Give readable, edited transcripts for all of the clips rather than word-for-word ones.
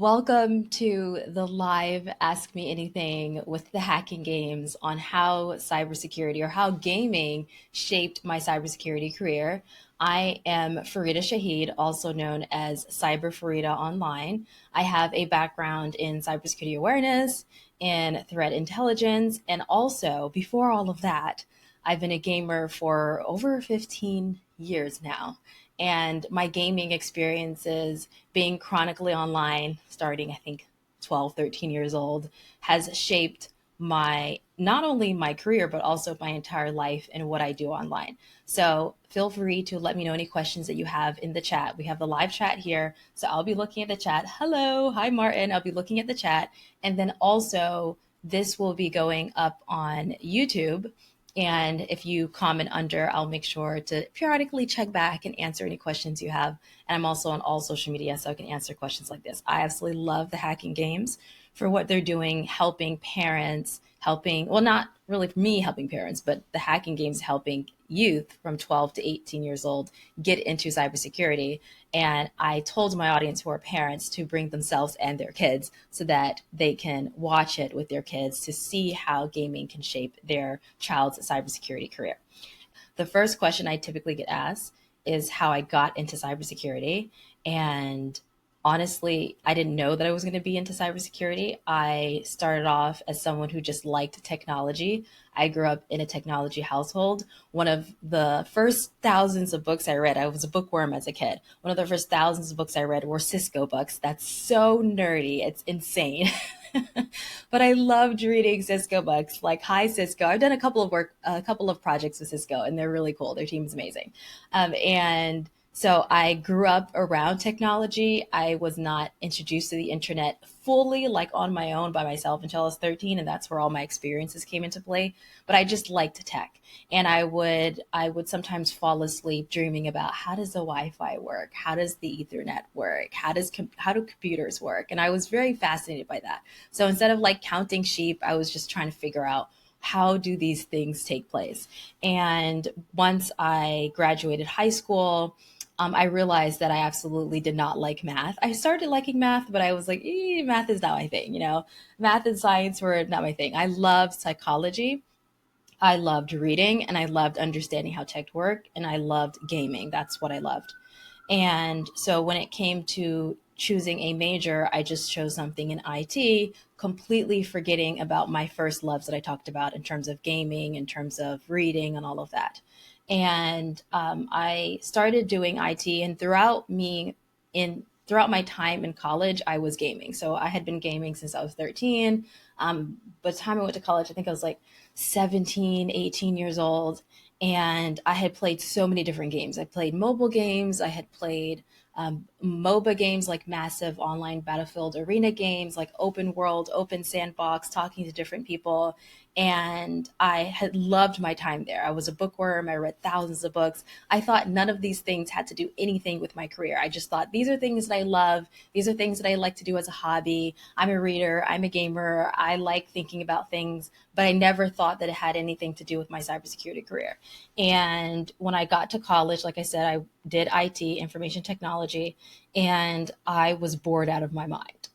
Welcome to the live Ask Me Anything with the hacking games on how cybersecurity or how gaming shaped my cybersecurity career. I am Fareedah Shaheed, also known as Cyber Fareedah Online. I have a background in cybersecurity awareness, in threat intelligence, and also, before all of that, I've been a gamer for over 15 years now. And my gaming experiences being chronically online, starting, I think, 12, 13 years old, has shaped my not only my career, but also my entire life and what I do online. So feel free to let me know any questions that you have in the chat. We have the live chat here. So I'll be looking at the chat. Hello. Hi, Martin. I'll be looking at the chat. And then also, this will be going up on YouTube. And if you comment under, I'll make sure to periodically check back and answer any questions you have. And I'm also on all social media, so I can answer questions like this. I absolutely love the hacking games for what they're doing, helping parents, helping, well, not really for me helping parents, but the hacking games helping youth from 12 to 18 years old get into cybersecurity. And I told my audience who are parents to bring themselves and their kids so that they can watch it with their kids to see how gaming can shape their child's cybersecurity career. The first question I typically get asked is how I got into cybersecurity. And honestly, I didn't know that I was going to be into cybersecurity. I started off as someone who just liked technology. I grew up in a technology household. One of the first thousands of books I read, I was a bookworm as a kid. One of the first thousands of books I read were Cisco books. That's so nerdy. It's insane. But I loved reading Cisco books. Like, hi Cisco. I've done a couple of projects with Cisco, and they're really cool. Their team is amazing. And so I grew up around technology. I was not introduced to the internet fully, like on my own by myself until I was 13, and that's where all my experiences came into play. But I just liked tech, and I would sometimes fall asleep dreaming about how does the Wi-Fi work, how does the Ethernet work, how do computers work, and I was very fascinated by that. So instead of like counting sheep, I was just trying to figure out how do these things take place. And once I graduated high school, I realized that I absolutely did not like math. I started liking math, but I was like, math is not my thing. Math and science were not my thing. I loved psychology. I loved reading and I loved understanding how tech worked and I loved gaming. That's what I loved. And so when it came to choosing a major, I just chose something in IT, completely forgetting about my first loves that I talked about in terms of gaming, in terms of reading, and all of that. And I started doing IT, and throughout my time in college, I was gaming. So I had been gaming since I was 13. By the time I went to college, I think I was like 17, 18 years old. And I had played so many different games. I played mobile games. I had played MOBA games like massive online battlefield arena games, like open world, open sandbox, talking to different people. And I had loved my time there. I was a bookworm. I read thousands of books. I thought none of these things had to do anything with my career. I just thought these are things that I love. These are things that I like to do as a hobby. I'm a reader. I'm a gamer. I like thinking about things, but I never thought that it had anything to do with my cybersecurity career. And when I got to college, like I said, I did IT, information technology, and I was bored out of my mind.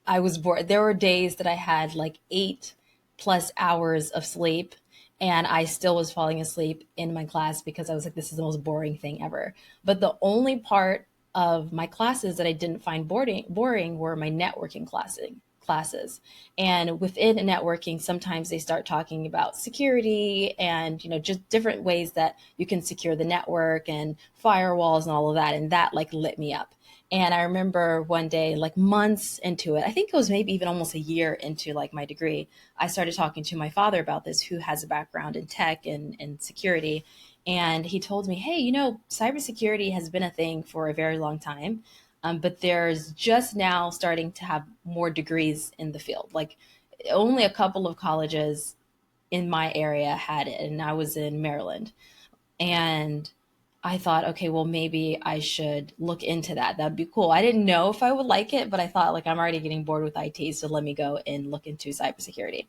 I was bored. There were days that I had like 8+ hours of sleep, and I still was falling asleep in my class because I was like, this is the most boring thing ever. But the only part of my classes that I didn't find boring were my networking classes. And within networking, sometimes they start talking about security and, just different ways that you can secure the network and firewalls and all of that. And that like lit me up. And I remember one day, like months into it, I think it was maybe even almost a year into like my degree, I started talking to my father about this, who has a background in tech and security. And he told me, hey, cybersecurity has been a thing for a very long time. But there's just now starting to have more degrees in the field. Like only a couple of colleges in my area had it, and I was in Maryland. And I thought, okay, well, maybe I should look into that. That'd be cool. I didn't know if I would like it, but I thought, like, I'm already getting bored with IT, so let me go and look into cybersecurity.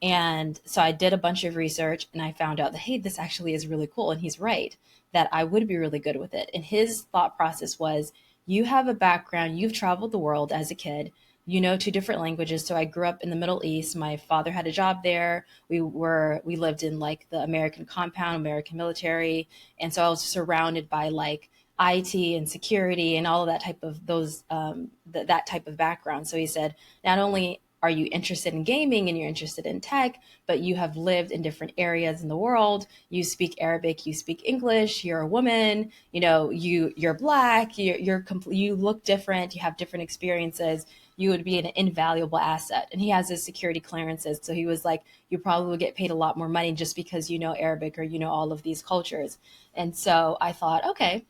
And so I did a bunch of research and I found out that, hey, this actually is really cool. And he's right that I would be really good with it. And his thought process was, you have a background, you've traveled the world as a kid. two different languages. So I grew up in the Middle East. My father had a job there. We lived in like the American compound, American military, and so I was surrounded by like IT and security and all of that type of that type of background. So he said, not only are you interested in gaming and you're interested in tech, but you have lived in different areas in the world. You speak Arabic, you speak English, you're a woman, you're black, you look different, you have different experiences. You would be an invaluable asset. And he has his security clearances. So he was like, you probably will get paid a lot more money just because you know Arabic or you know all of these cultures. And so I thought, okay,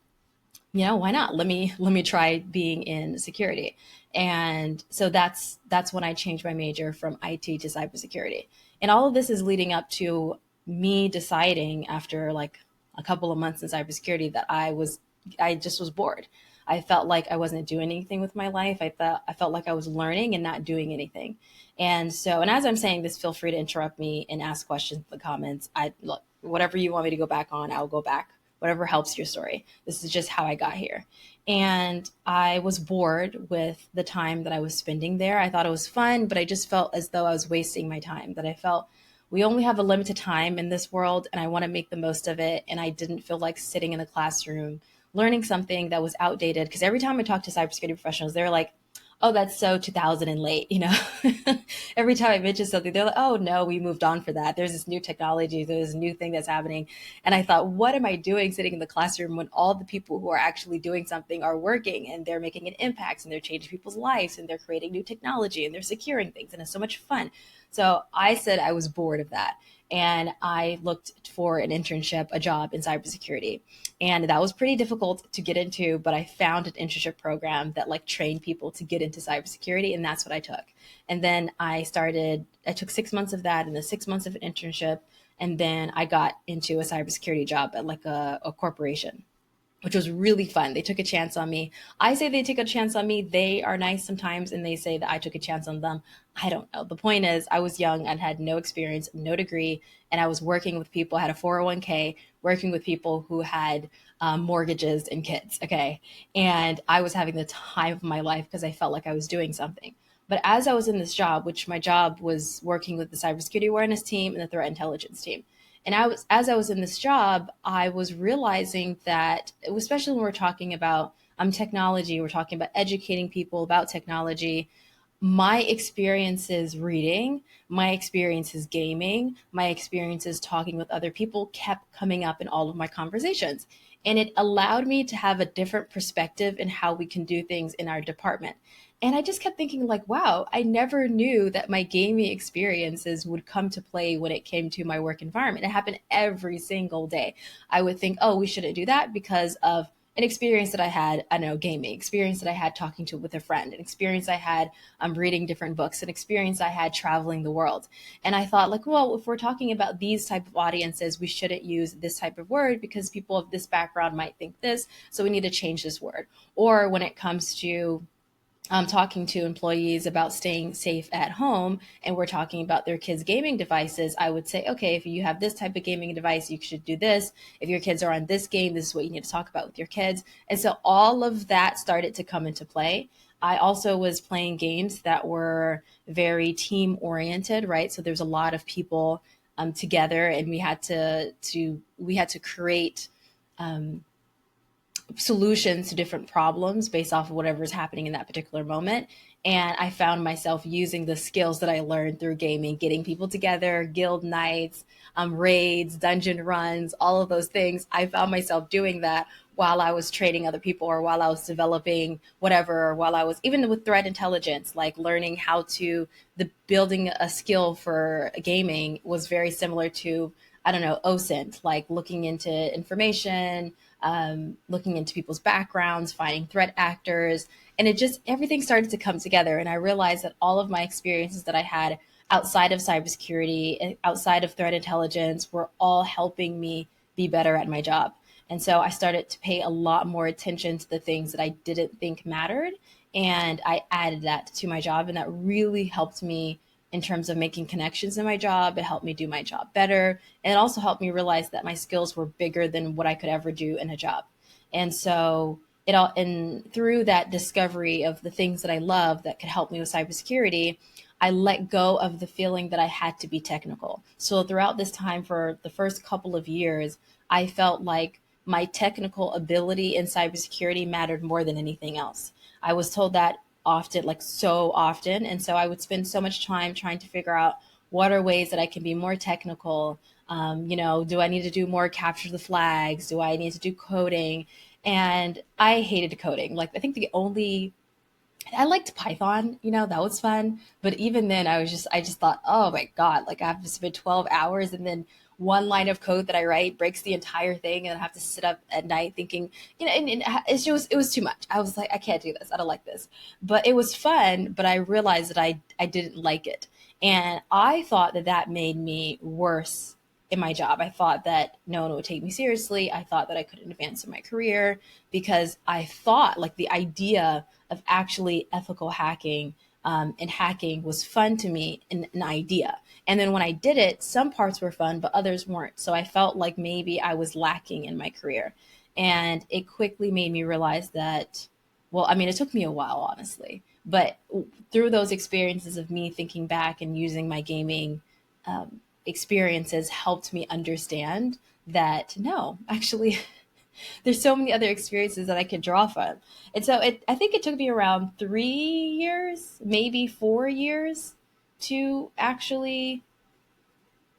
why not? Let me try being in security. And so that's when I changed my major from IT to cybersecurity. And all of this is leading up to me deciding after like a couple of months in cybersecurity that I just was bored. I felt like I wasn't doing anything with my life. I felt like I was learning and not doing anything. And as I'm saying this, feel free to interrupt me and ask questions in the comments. I look, whatever you want me to go back on, I'll go back. Whatever helps your story. This is just how I got here. And I was bored with the time that I was spending there. I thought it was fun, but I just felt as though I was wasting my time, that I felt we only have a limited time in this world and I want to make the most of it. And I didn't feel like sitting in the classroom learning something that was outdated. Because every time I talk to cybersecurity professionals, they're like, oh, that's so 2000 and late. Every time I mention something, they're like, oh, no, we moved on for that. There's this new technology, there's a new thing that's happening. And I thought, what am I doing sitting in the classroom when all the people who are actually doing something are working and they're making an impact and they're changing people's lives and they're creating new technology and they're securing things and it's so much fun. So I said I was bored of that. And I looked for an internship, a job in cybersecurity. And that was pretty difficult to get into, but I found an internship program that like trained people to get into cybersecurity. And that's what I took. And then I took 6 months of that and then 6 months of an internship. And then I got into a cybersecurity job at like a corporation, which was really fun. They took a chance on me. I say they took a chance on me. They are nice sometimes, and they say that I took a chance on them. I don't know. The point is, I was young and had no experience, no degree, and I was working with people, I had a 401k, working with people who had mortgages and kids. Okay. And I was having the time of my life because I felt like I was doing something. But as I was in this job, which my job was working with the cybersecurity awareness team and the threat intelligence team, and as I was in this job, I was realizing that, especially when we're talking about technology, we're talking about educating people about technology. My experiences reading, my experiences gaming, my experiences talking with other people kept coming up in all of my conversations. And it allowed me to have a different perspective in how we can do things in our department. And I just kept thinking, like, wow, I never knew that my gaming experiences would come to play when it came to my work environment. It happened every single day. I would think, oh, we shouldn't do that because of an experience that I had, I don't know, gaming, experience that I had talking to with a friend, an experience I had reading different books, an experience I had traveling the world. And I thought, like, well, if we're talking about these type of audiences, we shouldn't use this type of word because people of this background might think this, so we need to change this word. Or when it comes to talking to employees about staying safe at home and we're talking about their kids' gaming devices, I would say, okay, if you have this type of gaming device, you should do this. If your kids are on this game, this is what you need to talk about with your kids. And so all of that started to come into play. I also was playing games that were very team oriented, right? So there's a lot of people together, and we had to create solutions to different problems based off of whatever is happening in that particular moment. And I found myself using the skills that I learned through gaming, getting people together, guild nights, raids, dungeon runs, all of those things. I found myself doing that while I was training other people or while I was developing whatever, or while I was even with threat intelligence, like learning how to, the building a skill for gaming was very similar to, I don't know, OSINT, like looking into information, looking into people's backgrounds, finding threat actors. And it just, everything started to come together. And I realized that all of my experiences that I had outside of cybersecurity, outside of threat intelligence, were all helping me be better at my job. And so I started to pay a lot more attention to the things that I didn't think mattered. And I added that to my job. And that really helped me in terms of making connections in my job. It helped me do my job better. And it also helped me realize that my skills were bigger than what I could ever do in a job. And so it all, and through that discovery of the things that I love that could help me with cybersecurity, I let go of the feeling that I had to be technical. So throughout this time, for the first couple of years, I felt like my technical ability in cybersecurity mattered more than anything else. I was told that often, like so often. And so I would spend so much time trying to figure out what are ways that I can be more technical. Do I need to do more capture the flags? Do I need to do coding? And I hated coding. Like, I think the only I liked Python, that was fun. But even then, I just thought, oh my God, like I have to spend 12 hours and then one line of code that I write breaks the entire thing. And I have to sit up at night thinking, and it was too much. I was like, I can't do this. I don't like this. But it was fun. But I realized that I didn't like it. And I thought that that made me worse in my job. I thought that no one would take me seriously. I thought that I couldn't advance in my career because I thought like the idea of actually ethical hacking and hacking was fun to me, an idea. And then when I did it, some parts were fun, but others weren't. So I felt like maybe I was lacking in my career. And it quickly made me realize that, well, I mean, it took me a while, honestly. But through those experiences of me thinking back and using my gaming experiences helped me understand that no, actually, there's so many other experiences that I could draw from. And so I think it took me around 3 years, maybe 4 years to actually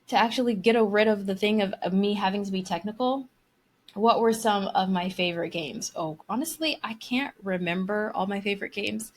get rid of the thing of me having to be technical. What were some of my favorite games? Oh, honestly, I can't remember all my favorite games.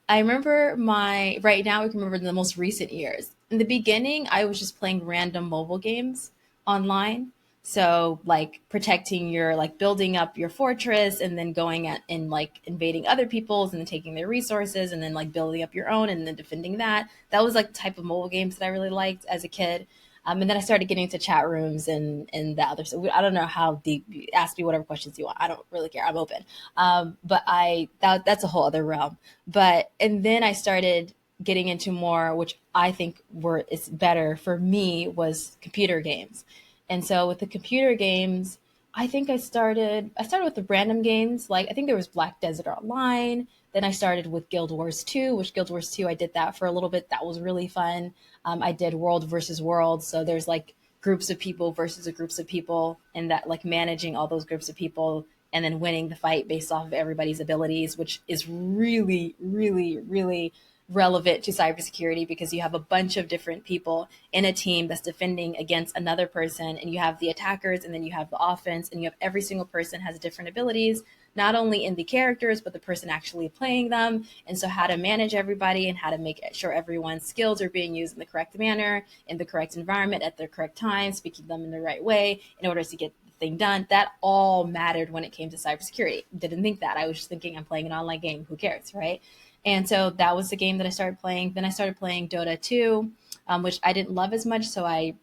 I remember right now, I can remember the most recent years. In the beginning, I was just playing random mobile games online. So, like protecting like building up your fortress and then going at and like invading other people's and then taking their resources and then like building up your own and then defending that. That was like the type of mobile games that I really liked as a kid. And then I started getting into chat rooms and that other stuff. I don't know how deep. Ask me whatever questions you want. I don't really care. I'm open. But that's a whole other realm. But and then I started getting into more, which I think it's better for me, was computer games. And so with the computer games, I think I started with the random games. Like I think there was Black Desert Online. Then I started with Guild Wars 2, which Guild Wars 2, I did that for a little bit. That was really fun. I did World versus World. So there's like groups of people versus a groups of people, and that like managing all those groups of people and then winning the fight based off of everybody's abilities, which is really, really, really relevant to cybersecurity because you have a bunch of different people in a team that's defending against another person, and you have the attackers and then you have the offense, and you have every single person has different abilities, not only in the characters but the person actually playing them. And so how to manage everybody and how to make sure everyone's skills are being used in the correct manner, in the correct environment, at the correct time, speaking them in the right way in order to get the thing done, that all mattered when it came to cybersecurity. Didn't think that. I was just thinking I'm playing an online game, who cares, right? And so that was the game that I started playing. Then I started playing Dota 2, which I didn't love as much, so I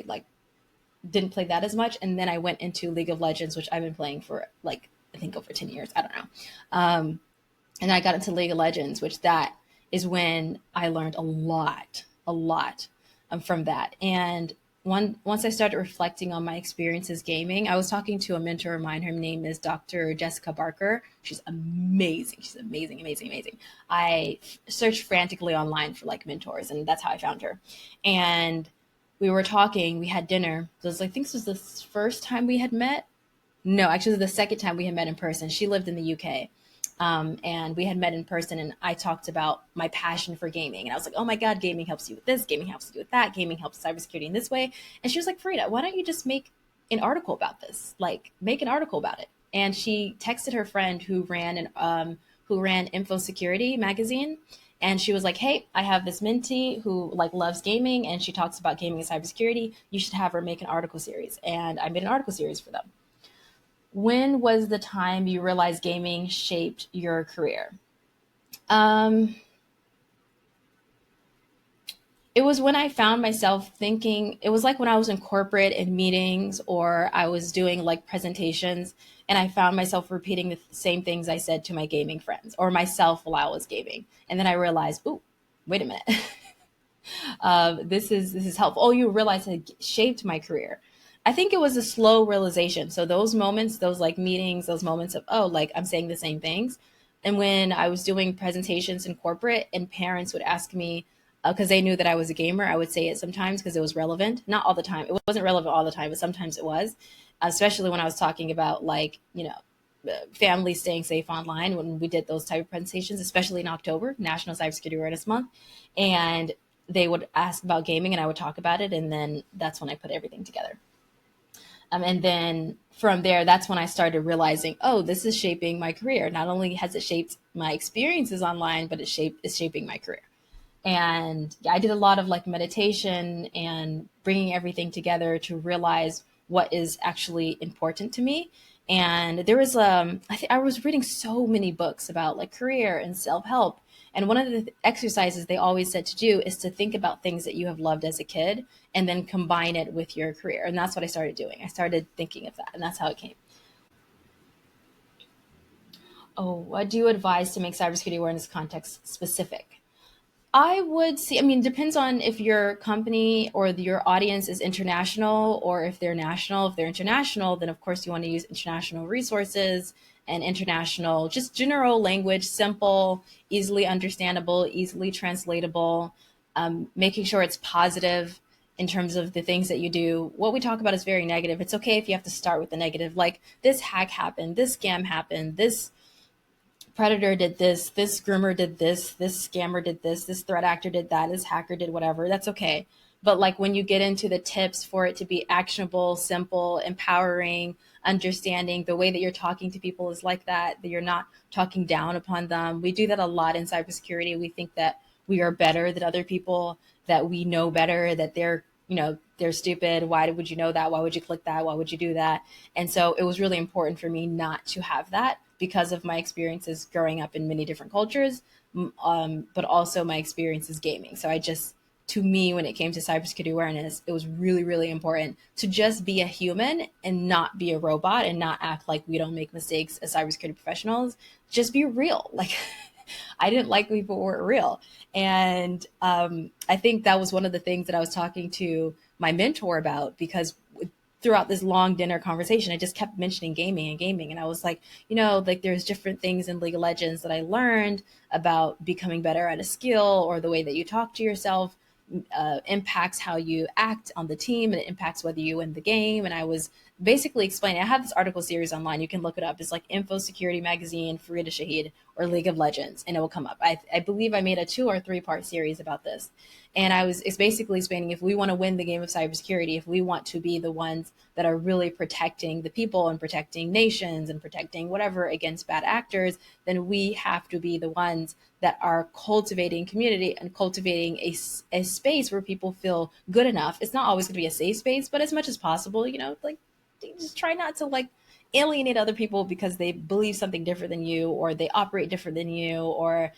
like didn't play that as much. And then I went into League of Legends, which I've been playing for like I think over 10 years. I don't know. And I got into League of Legends, which that is when I learned a lot from that. And once I started reflecting on my experiences gaming, I was talking to a mentor of mine. Her name is Dr. Jessica Barker. She's amazing. She's amazing, amazing, amazing. I searched frantically online for like mentors, and that's how I found her. And we were talking. We had dinner. It was, I think this was the first time we had met. No, actually, the second time we had met in person. She lived in the UK. And we had met in person, and I talked about my passion for gaming. And I was like, oh my God, gaming helps you with this, gaming helps you with that, gaming helps cybersecurity in this way. And she was like, Fareedah, why don't you just make an article about this? Like, make an article about it. And she texted her friend who ran Info Security magazine. And she was like, hey, I have this mentee who like loves gaming and she talks about gaming and cybersecurity. You should have her make an article series. And I made an article series for them. When was the time you realized gaming shaped your career? Um, it was when I found myself thinking, it was like when I was in corporate in meetings or I was doing like presentations, and I found myself repeating the same things I said to my gaming friends or myself while I was gaming. And then I realized, oh, wait a minute. This is helpful. Oh, you realize it shaped my career. I think it was a slow realization. So those moments, those like meetings, those moments of, oh, like I'm saying the same things. And when I was doing presentations in corporate and parents would ask me, because they knew that I was a gamer, I would say it sometimes because it was relevant. Not all the time. It wasn't relevant all the time, but sometimes it was, especially when I was talking about like, families staying safe online when we did those type of presentations, especially in October, National Cybersecurity Awareness Month. And they would ask about gaming and I would talk about it. And then that's when I put everything together. And then from there, that's when I started realizing, oh, this is shaping my career. Not only has it shaped my experiences online, but it's shaping my career. And yeah, I did a lot of like meditation and bringing everything together to realize what is actually important to me. And there was I was reading so many books about like career and self-help, and one of the exercises they always said to do is to think about things that you have loved as a kid and then combine it with your career. And that's what I started doing. I started thinking of that, and that's how it came. Oh, what do you advise to make cybersecurity awareness context specific? I would see, I mean, it depends on if your company or your audience is international or if they're national. If they're international, then of course you want to use international resources and international, just general language, simple, easily understandable, easily translatable, making sure it's positive in terms of the things that you do. What we talk about is very negative. It's okay if you have to start with the negative, like this hack happened, this scam happened, this predator did this groomer did this scammer did this threat actor did that, this hacker did whatever. That's okay. But like when you get into the tips for it to be actionable, simple, empowering, understanding, the way that you're talking to people is like that you're not talking down upon them. We do that a lot in cybersecurity. We think that we are better than other people, that we know better, that they're stupid. Why would you know that? Why would you click that? Why would you do that? And so it was really important for me not to have that because of my experiences growing up in many different cultures, but also my experiences gaming. So I just, to me, when it came to cybersecurity awareness, it was really, really important to just be a human and not be a robot and not act like we don't make mistakes as cybersecurity professionals. Just be real. Like, I didn't like people who weren't real. And I think that was one of the things that I was talking to my mentor about, because throughout this long dinner conversation, I just kept mentioning gaming and gaming. And I was like, like there's different things in League of Legends that I learned about becoming better at a skill, or the way that you talk to yourself impacts how you act on the team, and it impacts whether you win the game. And I was basically explaining, I have this article series online. You can look it up. It's like Info Security Magazine, Fareedah Shaheed, or League of Legends, and it will come up. I believe I made a 2 or 3 part series about this. And it's basically explaining, if we want to win the game of cybersecurity, if we want to be the ones that are really protecting the people and protecting nations and protecting whatever against bad actors, then we have to be the ones that are cultivating community and cultivating a space where people feel good enough. It's not always going to be a safe space, but as much as possible, like just try not to like alienate other people because they believe something different than you, or they operate different than you, or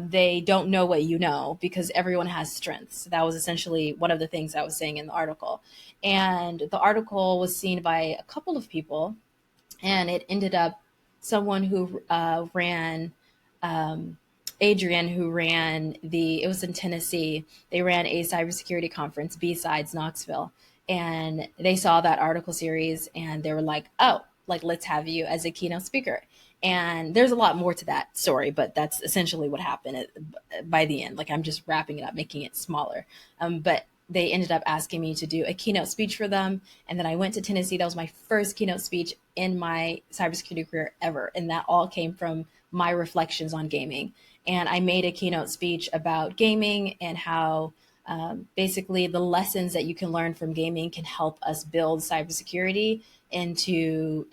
they don't know what you know, because everyone has strengths. That was essentially one of the things I was saying in the article. And the article was seen by a couple of people, and it ended up someone who ran Adrian, who ran it was in Tennessee. They ran a cybersecurity conference, B-Sides Knoxville. And they saw that article series and they were like, oh, like, let's have you as a keynote speaker. And there's a lot more to that story, but that's essentially what happened by the end. Like, I'm just wrapping it up, making it smaller. But they ended up asking me to do a keynote speech for them. And then I went to Tennessee. That was my first keynote speech in my cybersecurity career ever. And that all came from my reflections on gaming. And I made a keynote speech about gaming and how basically the lessons that you can learn from gaming can help us build cybersecurity into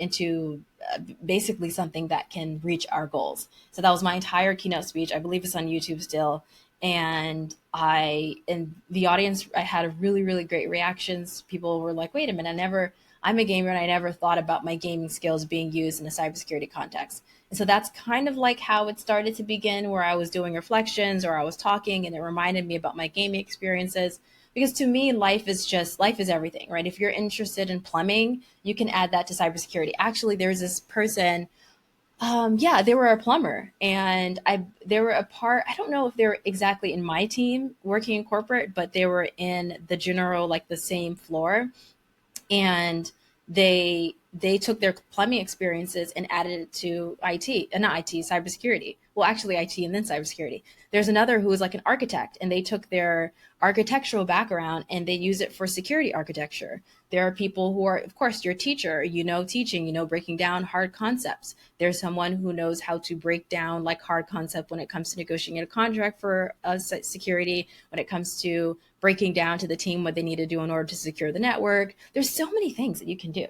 basically something that can reach our goals. So that was my entire keynote speech. I believe it's on YouTube still. And the audience, I had really, really great reactions. People were like, wait a minute, I'm a gamer and I never thought about my gaming skills being used in a cybersecurity context. And so that's kind of like how it started to begin, where I was doing reflections or I was talking and it reminded me about my gaming experiences. Because to me, life is everything, right? If you're interested in plumbing, you can add that to cybersecurity. Actually, there's this person, yeah, they were a plumber, and they were a part. I don't know if they were exactly in my team working in corporate, but they were in the general, like the same floor. and they took their plumbing experiences and added it to IT, not IT, cybersecurity. Well, actually IT and then cybersecurity. There's another who was like an architect, and they took their architectural background and they use it for security architecture. There are people who are, of course, your teacher, teaching, breaking down hard concepts. There's someone who knows how to break down like hard concept when it comes to negotiating a contract for security, when it comes to breaking down to the team what they need to do in order to secure the network. There's so many things that you can do.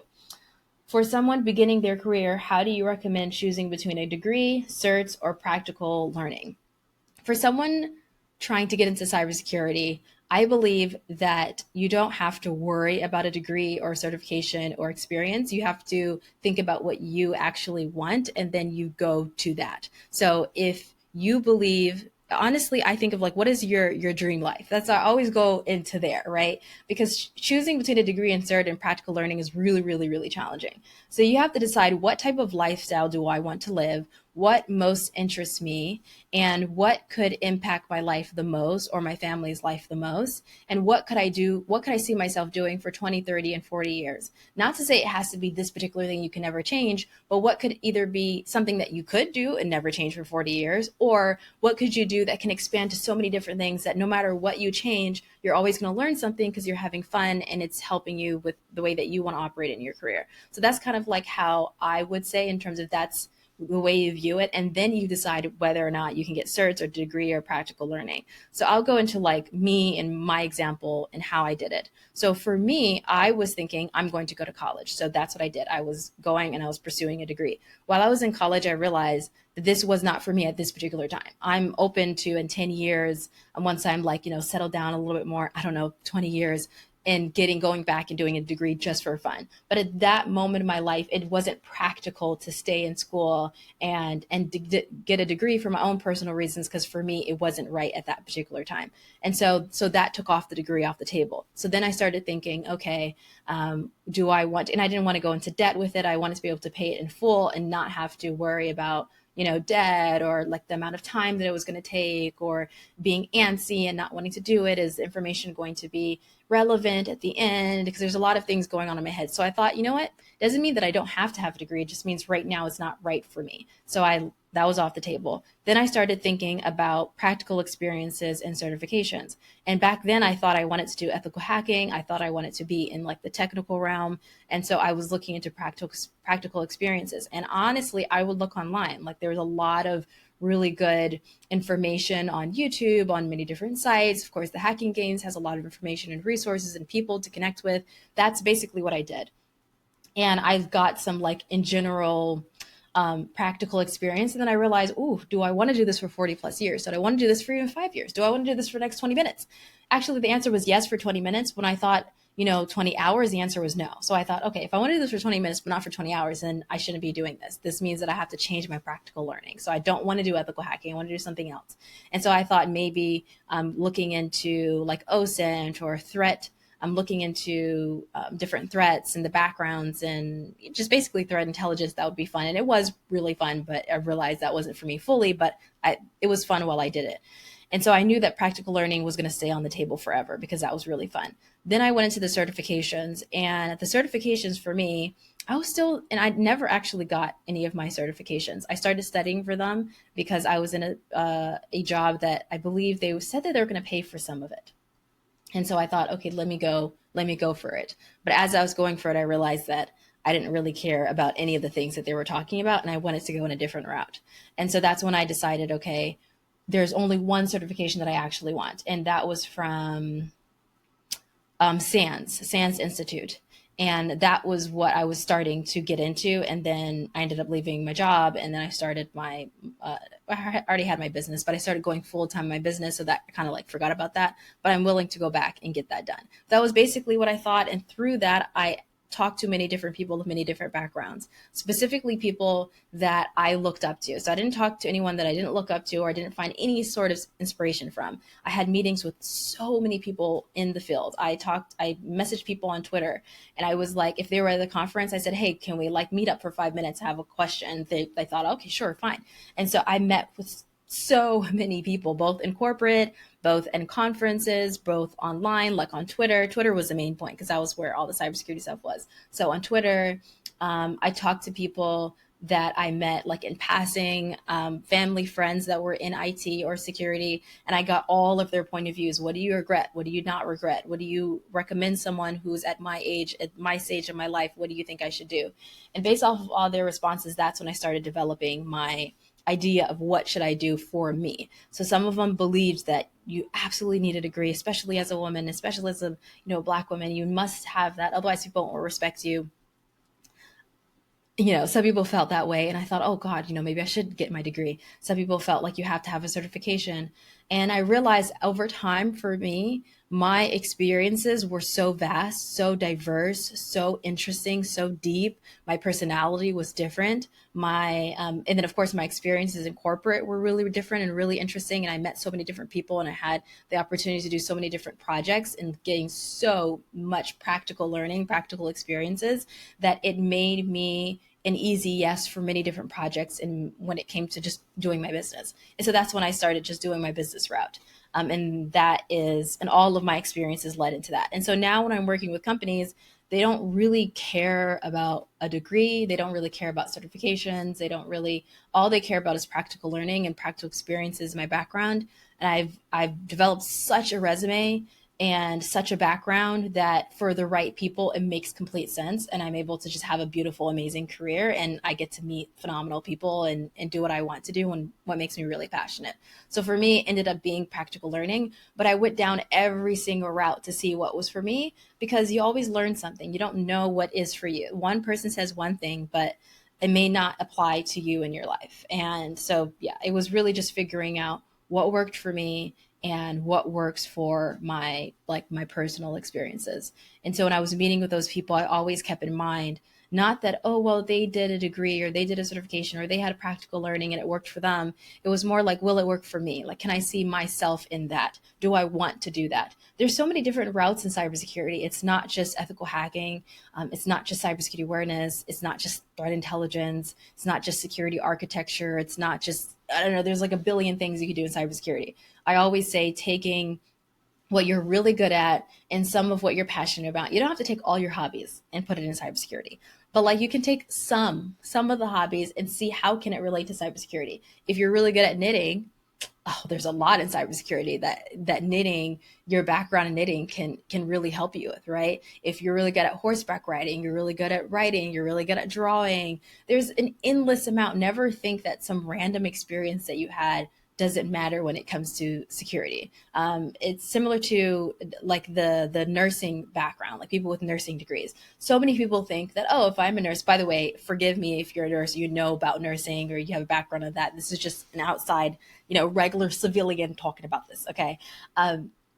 For someone beginning their career, how do you recommend choosing between a degree, certs, or practical learning? For someone trying to get into cybersecurity, I believe that you don't have to worry about a degree or certification or experience. You have to think about what you actually want and then you go to that. So if you believe, honestly, I think of like, what is your dream life? That's, I always go into there, right? Because choosing between a degree and cert and practical learning is really, really, really challenging. So you have to decide, what type of lifestyle do I want to live? What most interests me, and what could impact my life the most or my family's life the most, and what could I do, what could I see myself doing for 20, 30, and 40 years? Not to say it has to be this particular thing you can never change, but what could either be something that you could do and never change for 40 years, or what could you do that can expand to so many different things that no matter what you change, you're always going to learn something because you're having fun and it's helping you with the way that you want to operate in your career. So that's kind of like how I would say, in terms of that's the way you view it, and then you decide whether or not you can get certs or degree or practical learning. So I'll go into like me and my example and how I did it. So for me, I was thinking I'm going to go to college. So that's what I did. I was going and I was pursuing a degree. While I was in college, I realized that this was not for me at this particular time. I'm open to, in 10 years, and once I'm like, settled down a little bit more, I don't know, 20 years, and going back and doing a degree just for fun. But at that moment in my life, it wasn't practical to stay in school and get a degree for my own personal reasons, because for me it wasn't right at that particular time. And so that took off the degree off the table. So then I started thinking, okay, do I want, and I didn't want to go into debt with it. I wanted to be able to pay it in full and not have to worry about debt, or like the amount of time that it was going to take, or being antsy and not wanting to do it. Is information going to be relevant at the end? Because there's a lot of things going on in my head. So I thought, you know what? It doesn't mean that I don't have to have a degree. It just means right now it's not right for me. So that was off the table. Then I started thinking about practical experiences and certifications. And back then I thought I wanted to do ethical hacking. I thought I wanted to be in like the technical realm. And so I was looking into practical experiences. And honestly, I would look online. Like there was a lot of really good information on YouTube, on many different sites. Of course, the Hacking Games has a lot of information and resources and people to connect with. That's basically what I did. And I've got some like in general practical experience. And then I realized, ooh, do I want to do this for 40 plus years? Do I want to do this for even 5 years? Do I want to do this for the next 20 minutes? Actually, the answer was yes for 20 minutes. When I thought, 20 hours, the answer was no. So I thought, okay, if I want to do this for 20 minutes, but not for 20 hours, then I shouldn't be doing this. This means that I have to change my practical learning. So I don't want to do ethical hacking. I want to do something else. And so I thought maybe looking into like OSINT or threat. I'm looking into different threats and the backgrounds and just basically threat intelligence. That would be fun. And it was really fun, but I realized that wasn't for me fully, but it was fun while I did it. And so I knew that practical learning was going to stay on the table forever because that was really fun. Then I went into the certifications, and the certifications for me, I was still, and I never actually got any of my certifications. I started studying for them because I was in a job that I believe they said that they were going to pay for some of it. And so I thought, okay, let me go for it. But as I was going for it, I realized that I didn't really care about any of the things that they were talking about, and I wanted to go in a different route. And so that's when I decided, okay, there's only one certification that I actually want. And that was from SANS Institute. And that was what I was starting to get into. And then I ended up leaving my job, and then I started I already had my business, but I started going full time in my business. So that I kind of like forgot about that, but I'm willing to go back and get that done. That was basically what I thought. And through that, I talked to many different people with many different backgrounds, specifically people that I looked up to. So I didn't talk to anyone that I didn't look up to or I didn't find any sort of inspiration from. I had meetings with so many people in the field. I messaged people on Twitter, and I was like, if they were at the conference, I said, hey, can we like meet up for 5 minutes, have a question? They thought, okay, sure, fine. And so I met with so many people, both in corporate, both in conferences, both online, like on Twitter. Twitter was the main point because that was where all the cybersecurity stuff was. So on Twitter, I talked to people that I met like in passing, family, friends that were in IT or security, and I got all of their point of views. What do you regret? What do you not regret? What do you recommend someone who's at my age, at my stage of my life? What do you think I should do? And based off of all their responses, that's when I started developing my idea of what should I do for me. So some of them believed that you absolutely need a degree, especially as a woman, especially as a black woman. You must have that, otherwise people won't respect you. Some people felt that way. And I thought, oh God, maybe I should get my degree. Some people felt like you have to have a certification. And I realized over time for me, my experiences were so vast, so diverse, so interesting, so deep. My personality was different. And then of course my experiences in corporate were really different and really interesting. And I met so many different people and I had the opportunity to do so many different projects and getting so much practical learning, practical experiences that it made me an easy yes for many different projects and when it came to just doing my business. And so that's when I started just doing my business route. And all of my experiences led into that. And so now when I'm working with companies, they don't really care about a degree. They don't really care about certifications. All they care about is practical learning and practical experiences, my background. And I've developed such a resume and such a background that for the right people, it makes complete sense. And I'm able to just have a beautiful, amazing career. And I get to meet phenomenal people and do what I want to do and what makes me really passionate. So for me, it ended up being practical learning, but I went down every single route to see what was for me because you always learn something. You don't know what is for you. One person says one thing, but it may not apply to you in your life. And so, yeah, it was really just figuring out what worked for me and what works for my personal experiences. And so when I was meeting with those people, I always kept in mind not that, oh, well, they did a degree or they did a certification or they had a practical learning and it worked for them. It was more like, will it work for me? Like, can I see myself in that? Do I want to do that? There's so many different routes in cybersecurity. It's not just ethical hacking. It's not just cybersecurity awareness. It's not just threat intelligence. It's not just security architecture. It's not just, I don't know, there's like a billion things you can do in cybersecurity. I always say taking what you're really good at and some of what you're passionate about. You don't have to take all your hobbies and put it in cybersecurity. But like you can take some of the hobbies and see how can it relate to cybersecurity. If you're really good at knitting, oh, there's a lot in cybersecurity that knitting, your background in knitting can really help you with, right? If you're really good at horseback riding, you're really good at writing, you're really good at drawing. There's an endless amount. Never think that some random experience that you had doesn't matter when it comes to security. It's similar to like the nursing background, like people with nursing degrees. So many people think that, oh, if I'm a nurse, by the way, forgive me if you're a nurse, you know about nursing or you have a background of that. This is just an outside, regular civilian talking about this. Okay.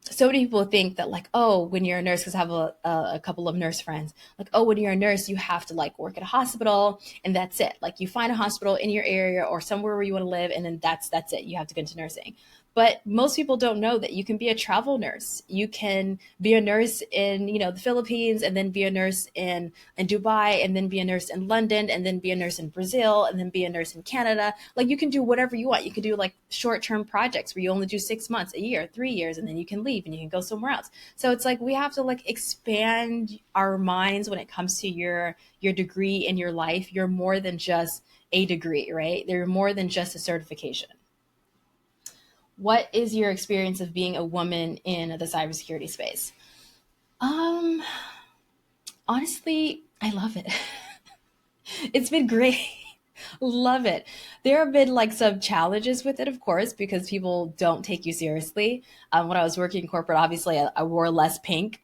So many people think that like, oh, when you're a nurse, because I have a couple of nurse friends, like, oh, when you're a nurse, you have to like work at a hospital and that's it. Like you find a hospital in your area or somewhere where you want to live. And then that's it. You have to go into nursing. But most people don't know that you can be a travel nurse. You can be a nurse in, the Philippines and then be a nurse in Dubai and then be a nurse in London and then be a nurse in Brazil and then be a nurse in Canada. Like you can do whatever you want. You can do like short-term projects where you only do 6 months, a year, 3 years, and then you can leave and you can go somewhere else. So it's like we have to like expand our minds when it comes to your degree in your life. You're more than just a degree, right? They're more than just a certification. What is your experience of being a woman in the cybersecurity space? Um, Honestly, I love it. It's been great. Love it. There have been like some challenges with it, of course, because people don't take you seriously. When I was working in corporate, obviously I wore less pink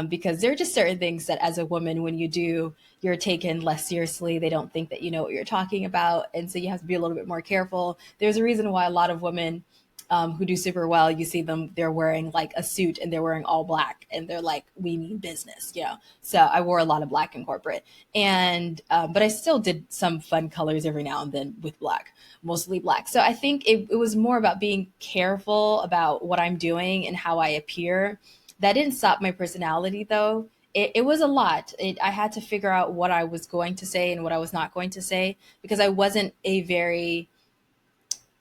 because there are just certain things that as a woman, when you do, you're taken less seriously. They don't think that you know what you're talking about. And so you have to be a little bit more careful. There's a reason why a lot of women who do super well, you see them, they're wearing like a suit and they're wearing all black and they're like, we mean business. So I wore a lot of black in corporate and, but I still did some fun colors every now and then with black, mostly black. So I think it was more about being careful about what I'm doing and how I appear. That didn't stop my personality though. It was a lot. I had to figure out what I was going to say and what I was not going to say because I wasn't a very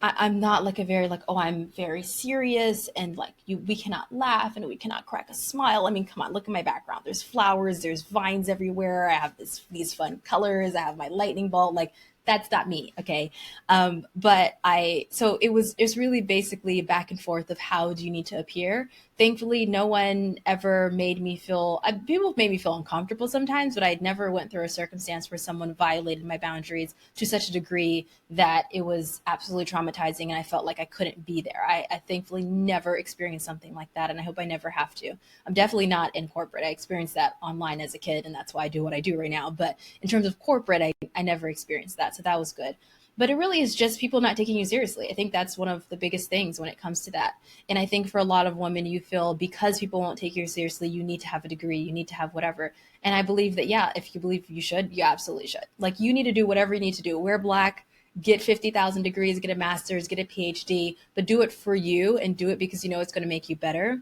I'm not like a very like, oh, I'm very serious and like we cannot laugh and we cannot crack a smile. I mean, come on, look at my background. There's flowers, there's vines everywhere. I have these fun colors. I have my lightning bolt. Like that's not me, okay? But I so it's really basically back and forth of how do you need to appear. Thankfully, no one ever made me feel. People have made me feel uncomfortable sometimes, but I never went through a circumstance where someone violated my boundaries to such a degree that it was absolutely traumatizing and I felt like I couldn't be there. I thankfully never experienced something like that, and I hope I never have to. I'm definitely not in corporate. I experienced that online as a kid, and that's why I do what I do right now. But in terms of corporate, I never experienced that, so that was good. But it really is just people not taking you seriously. I think that's one of the biggest things when it comes to that. And I think for a lot of women, you feel because people won't take you seriously, you need to have a degree, you need to have whatever. And I believe that, yeah, if you believe you should, you absolutely should. Like, you need to do whatever you need to do. Wear black, get 50,000 degrees, get a master's, get a PhD, but do it for you and do it because you know it's going to make you better.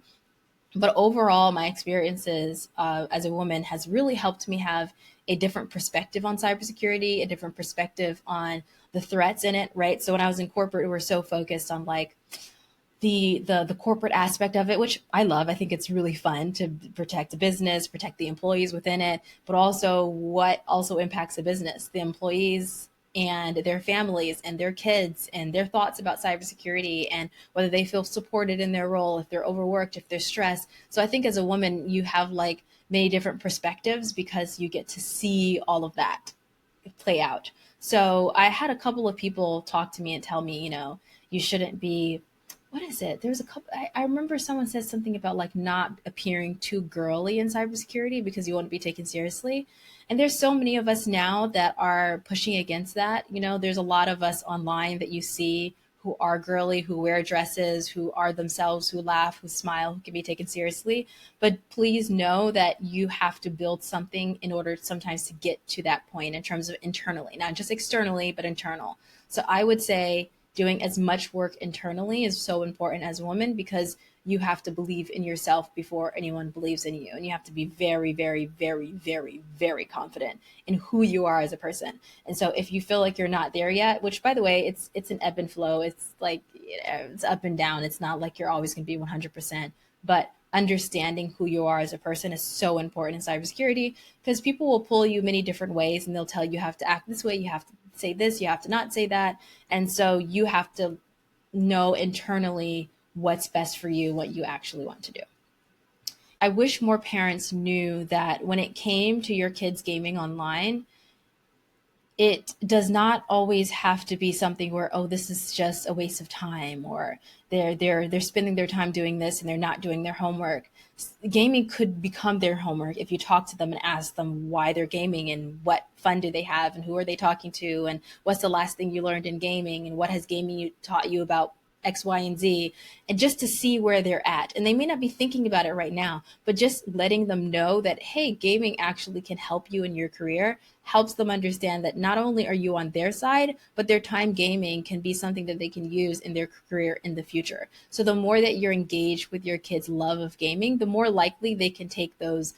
But overall, my experiences as a woman has really helped me have a different perspective on cybersecurity, a different perspective on the threats in it, right? So when I was in corporate, we were so focused on like the corporate aspect of it, which I love. I think it's really fun to protect the business, protect the employees within it, but also what also impacts the business, the employees and their families and their kids and their thoughts about cybersecurity and whether they feel supported in their role, if they're overworked, if they're stressed. So I think as a woman, you have like many different perspectives because you get to see all of that play out. So I had a couple of people talk to me and tell me, you shouldn't be, what is it? There's a couple, I remember someone said something about like not appearing too girly in cybersecurity because you want to be taken seriously. And there's so many of us now that are pushing against that. There's a lot of us online that you see who are girly, who wear dresses, who are themselves, who laugh, who smile, who can be taken seriously. But please know that you have to build something in order sometimes to get to that point in terms of internally, not just externally, but internal. So I would say doing as much work internally is so important as a woman because you have to believe in yourself before anyone believes in you. And you have to be very, very, very, very, very confident in who you are as a person. And so if you feel like you're not there yet, which by the way, it's an ebb and flow. It's like, it's up and down. It's not like you're always going to be 100%, but understanding who you are as a person is so important in cybersecurity because people will pull you many different ways and they'll tell you have to act this way, you have to say this, you have to not say that. And so you have to know internally what's best for you, what you actually want to do. I wish more parents knew that when it came to your kids gaming online, it does not always have to be something where, oh, this is just a waste of time, or they're spending their time doing this and they're not doing their homework. Gaming could become their homework if you talk to them and ask them why they're gaming and what fun do they have and who are they talking to and what's the last thing you learned in gaming and what has gaming taught you about X, Y, and Z, and just to see where they're at. And they may not be thinking about it right now, but just letting them know that, hey, gaming actually can help you in your career helps them understand that not only are you on their side, but their time gaming can be something that they can use in their career in the future. So the more that you're engaged with your kids' love of gaming, the more likely they can take those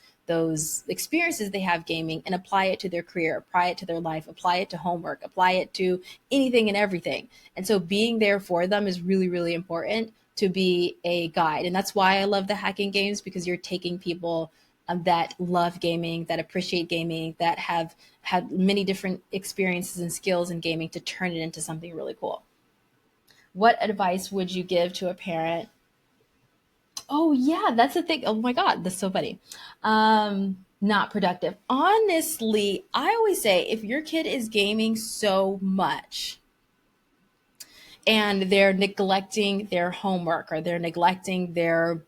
experiences they have gaming and apply it to their career, apply it to their life, apply it to homework, apply it to anything and everything. And so being there for them is really, really important to be a guide. And that's why I love the hacking games because you're taking people that love gaming, that appreciate gaming, that have had many different experiences and skills in gaming to turn it into something really cool. What advice would you give to a parent? Oh yeah, that's the thing. Oh my God, that's so funny. Not productive. Honestly, I always say if your kid is gaming so much and they're neglecting their homework or they're neglecting their,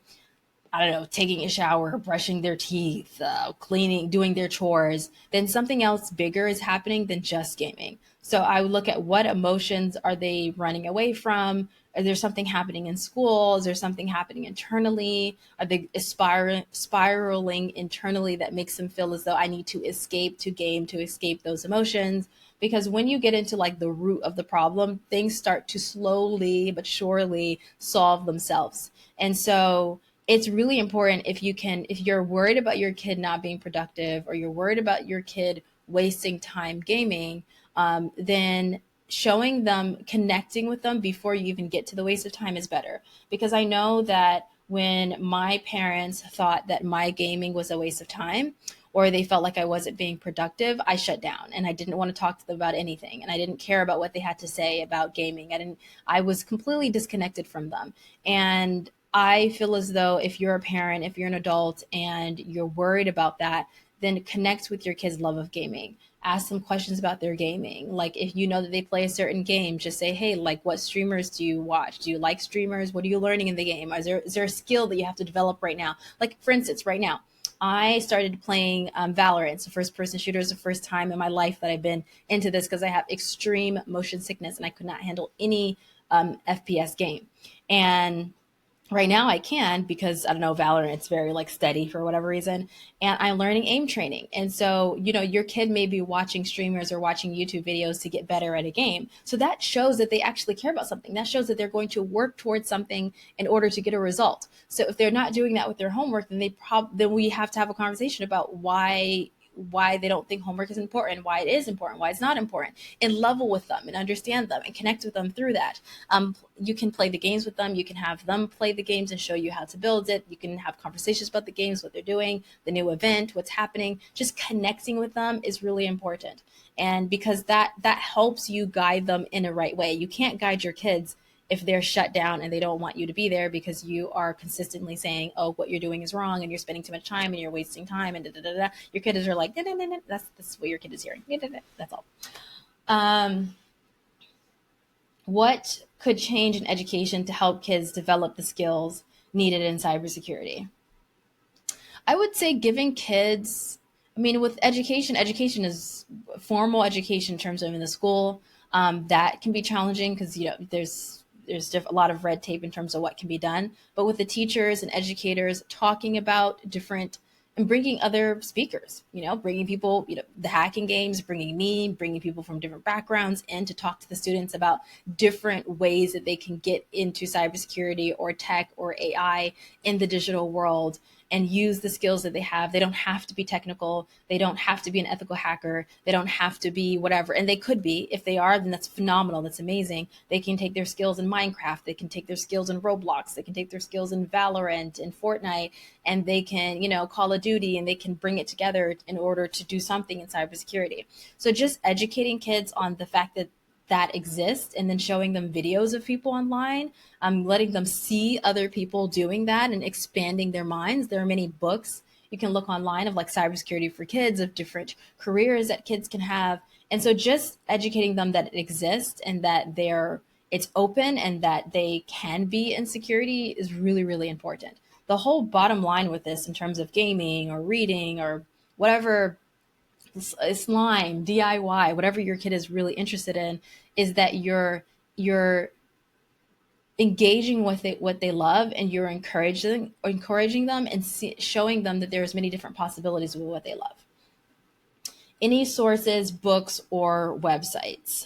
I don't know, taking a shower, brushing their teeth, cleaning, doing their chores, then something else bigger is happening than just gaming. So I would look at what emotions are they running away from? Is there something happening in school? Is there something happening internally? Are they spiraling internally that makes them feel as though I need to escape to game to escape those emotions? Because when you get into like the root of the problem, things start to slowly but surely solve themselves. And so it's really important if you're worried about your kid not being productive or you're worried about your kid wasting time gaming, then showing them, connecting with them before you even get to the waste of time is better. Because I know that when my parents thought that my gaming was a waste of time, or they felt like I wasn't being productive, I shut down and I didn't want to talk to them about anything. And I didn't care about what they had to say about gaming. I was completely disconnected from them. And I feel as though if you're a parent, if you're an adult and you're worried about that, then connect with your kids' love of gaming. Ask them questions about their gaming. Like if you know that they play a certain game, just say, hey, like what streamers do you watch? Do you like streamers? What are you learning in the game? Is there a skill that you have to develop right now? Like for instance, right now, I started playing Valorant. It's a first person shooter. It's the first time in my life that I've been into this because I have extreme motion sickness and I could not handle any FPS game. And right now I can because I don't know, Valorant, it's very like steady for whatever reason. And I'm learning aim training. And so, your kid may be watching streamers or watching YouTube videos to get better at a game. So that shows that they actually care about something. That shows that they're going to work towards something in order to get a result. So if they're not doing that with their homework, then we have to have a conversation about why they don't think homework is important, why it is important, why it's not important, and level with them and understand them and connect with them through that. You can play the games with them. You can have them play the games and show you how to build it. You can have conversations about the games, what they're doing, the new event, what's happening. Just connecting with them is really important. And because that helps you guide them in a right way. You can't guide your kids if they're shut down and they don't want you to be there because you are consistently saying, oh, what you're doing is wrong and you're spending too much time and you're wasting time and da da da da. Your kids are like, da, da, da, da. That's what your kid is hearing. Da, da, da. That's all. What could change in education to help kids develop the skills needed in cybersecurity? I would say giving kids, I mean, with education is formal education in terms of in the school. That can be challenging because there's a lot of red tape in terms of what can be done. But with the teachers and educators talking about different and bringing other speakers, bringing people, the hacking games, bringing people from different backgrounds in to talk to the students about different ways that they can get into cybersecurity or tech or AI in the digital world and use the skills that they have. They don't have to be technical. They don't have to be an ethical hacker. They don't have to be whatever. And they could be. If they are, then that's phenomenal. That's amazing. They can take their skills in Minecraft. They can take their skills in Roblox. They can take their skills in Valorant and Fortnite, and they can, Call of Duty, and they can bring it together in order to do something in cybersecurity. So just educating kids on the fact that exists and then showing them videos of people online, letting them see other people doing that and expanding their minds. There are many books you can look online of like cybersecurity for kids, of different careers that kids can have. And so just educating them that it exists and that it's open and that they can be in security is really, really important. The whole bottom line with this in terms of gaming or reading or whatever, slime, DIY, whatever your kid is really interested in, is that you're engaging with it, what they love, and you're encouraging them and showing them that there's many different possibilities with what they love. Any sources, books, or websites?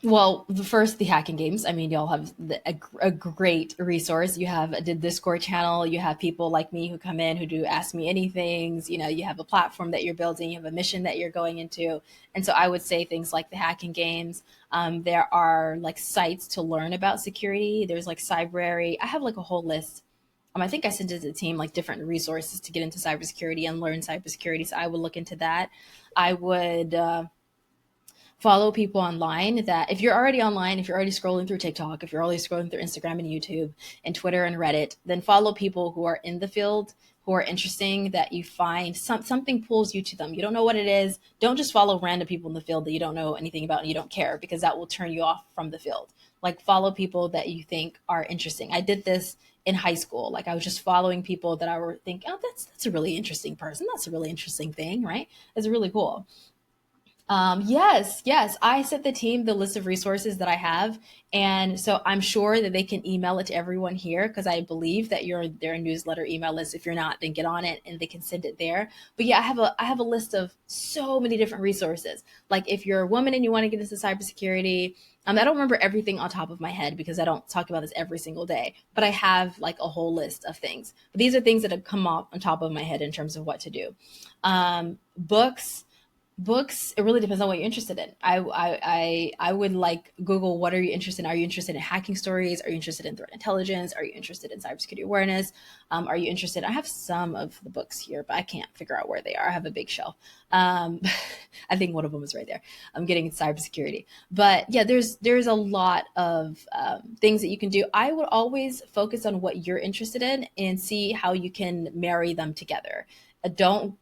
Well, the hacking games. I mean, y'all have a great resource. You have the Discord channel. You have people like me who come in who do Ask Me Anythings. You have a platform that you're building. You have a mission that you're going into. And so I would say things like the hacking games. There are like sites to learn about security. There's like Cybrary. I have like a whole list. I think I sent it to the team, like different resources to get into cybersecurity and learn cybersecurity. So I would look into that. I would follow people online that if you're already online, if you're already scrolling through TikTok, if you're already scrolling through Instagram and YouTube and Twitter and Reddit, then follow people who are in the field, who are interesting, that you find something pulls you to them. You don't know what it is. Don't just follow random people in the field that you don't know anything about and you don't care, because that will turn you off from the field. Like follow people that you think are interesting. I did this in high school. Like I was just following people that I were thinking, oh, that's a really interesting person. That's a really interesting thing, right? It's really cool. Yes. I sent the team the list of resources that I have. And so I'm sure that they can email it to everyone here because I believe that you're their newsletter email list. If you're not, then get on it and they can send it there. But yeah, I have a list of so many different resources. Like if you're a woman and you want to get into cybersecurity, I don't remember everything on top of my head because I don't talk about this every single day, but I have like a whole list of things. But these are things that have come off on top of my head in terms of what to do. Books. Books, it really depends on what you're interested in. I would like Google, what are you interested in? Are you interested in hacking stories? Are you interested in threat intelligence? Are you interested in cybersecurity awareness? Are you interested? I have some of the books here, but I can't figure out where they are. I have a big shelf. Um, I think one of them is right there. I'm getting cybersecurity, but yeah, there's a lot of things that you can do. I would always focus on what you're interested in and see how you can marry them together. Don't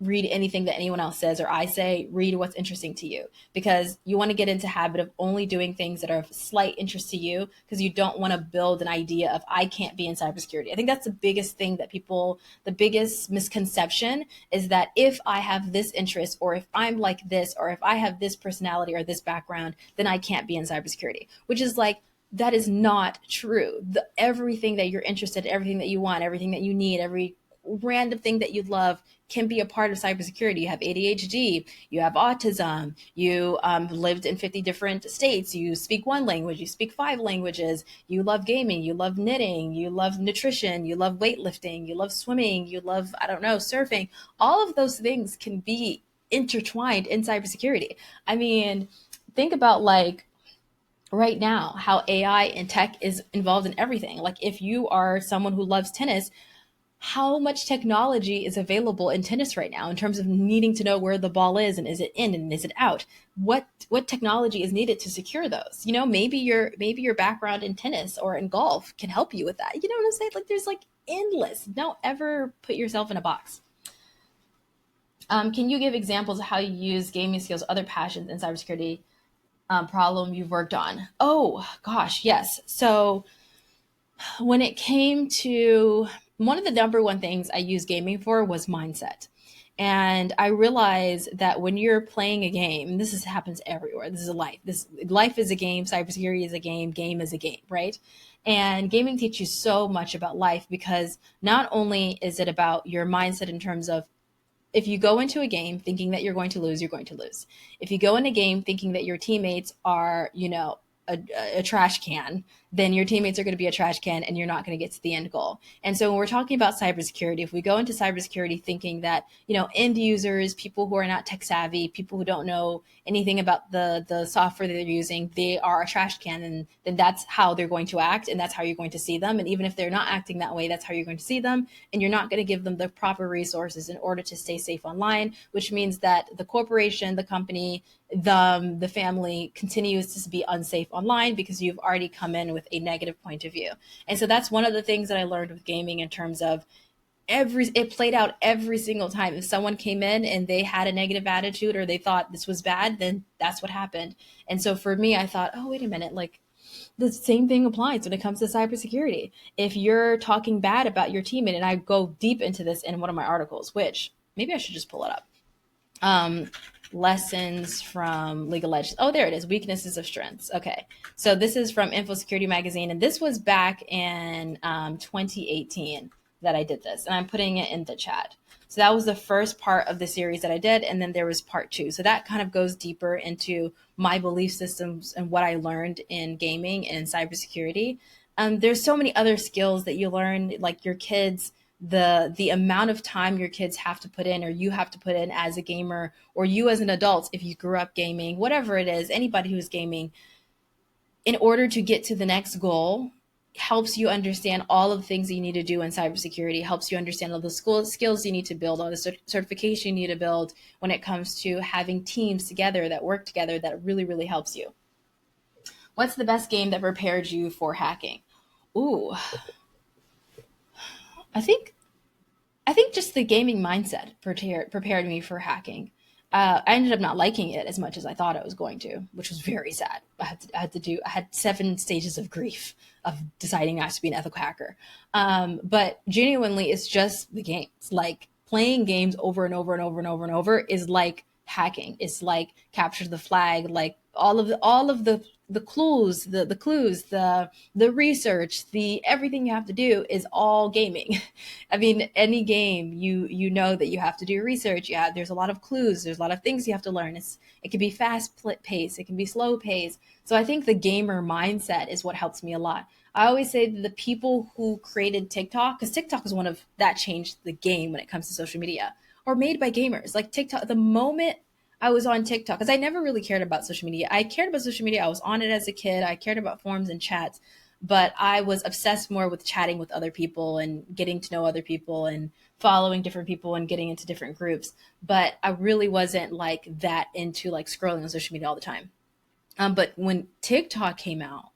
read anything that anyone else says or I say. Read what's interesting to you, because you want to get into habit of only doing things that are of slight interest to you, because you don't want to build an idea of I can't be in cybersecurity. I think that's the biggest thing that people, the biggest misconception is that if I have this interest, or if I'm like this, or if I have this personality or this background, then I can't be in cybersecurity, which is like, that is not true. Everything that you're interested in, everything that you want, everything that you need, every random thing that you love can be a part of cybersecurity. You have ADHD, you have autism, you lived in 50 different states, you speak one language, you speak five languages, you love gaming, you love knitting, you love nutrition, you love weightlifting, you love swimming, you love, I don't know, surfing. All of those things can be intertwined in cybersecurity. I mean, think about like right now how AI and tech is involved in everything. Like if you are someone who loves tennis, how much technology is available in tennis right now in terms of needing to know where the ball is and is it in and is it out? What technology is needed to secure those? You know, maybe your background in tennis or in golf can help you with that. You know what I'm saying? Like there's like endless. Don't ever put yourself in a box. Can you give examples of how you use gaming skills, other passions in cybersecurity problem you've worked on? Oh gosh, yes. So when it came to, one of the number one things I used gaming for was mindset. And I realized that when you're playing a game, and happens everywhere. This is a life. This life is a game. Cybersecurity is a game. Game is a game, right? And gaming teaches you so much about life, because not only is it about your mindset in terms of, if you go into a game thinking that you're going to lose, you're going to lose. If you go in a game thinking that your teammates are, a trash can, then your teammates are going to be a trash can and you're not going to get to the end goal. And so when we're talking about cybersecurity, if we go into cybersecurity thinking that, end users, people who are not tech savvy, people who don't know anything about the software that they're using, they are a trash can, and then that's how they're going to act and that's how you're going to see them. And even if they're not acting that way, that's how you're going to see them. And you're not going to give them the proper resources in order to stay safe online, which means that the corporation, the company, the family continues to be unsafe online because you've already come in with a negative point of view. And so that's one of the things that I learned with gaming in terms of, it played out every single time. If someone came in and they had a negative attitude or they thought this was bad, then that's what happened. And so for me, I thought, oh, wait a minute, like the same thing applies when it comes to cybersecurity. If you're talking bad about your teammate, and I go deep into this in one of my articles, which maybe I should just pull it up. um, Lessons from League of Legends. Oh, there it is. Weaknesses of strengths. Okay. So this is from Info Security Magazine. And this was back in 2018 that I did this. And I'm putting it in the chat. So that was the first part of the series that I did. And then there was part two. So that kind of goes deeper into my belief systems and what I learned in gaming and cybersecurity. There's so many other skills that you learn, like your kids, the amount of time your kids have to put in, or you have to put in as a gamer, or you as an adult if you grew up gaming, whatever it is, anybody who's gaming, in order to get to the next goal, helps you understand all of the things that you need to do in cybersecurity, helps you understand all the skills you need to build, all the certification you need to build when it comes to having teams together that work together. That really, really helps you. What's the best game that prepared you for hacking? Ooh, I think I think just the gaming mindset prepared me for hacking. I ended up not liking it as much as I thought I was going to, which was very sad. I had 7 stages of grief of deciding not to be an ethical hacker. But genuinely, it's just the games. Like playing games over and over and over and over and over is like hacking. It's like capture the flag, like all of the clues, the research, the everything you have to do is all gaming. I mean, any game, you know that you have to do research. Yeah, there's a lot of clues. There's a lot of things you have to learn. It can be fast pace. It can be slow pace. So I think the gamer mindset is what helps me a lot. I always say that the people who created TikTok, because TikTok is one of that changed the game when it comes to social media, or made by gamers. Like TikTok, the moment I was on TikTok because I never really cared about social media. I cared about social media. I was on it as a kid. I cared about forums and chats, but I was obsessed more with chatting with other people and getting to know other people and following different people and getting into different groups. But I really wasn't like that into like scrolling on social media all the time. But when TikTok came out,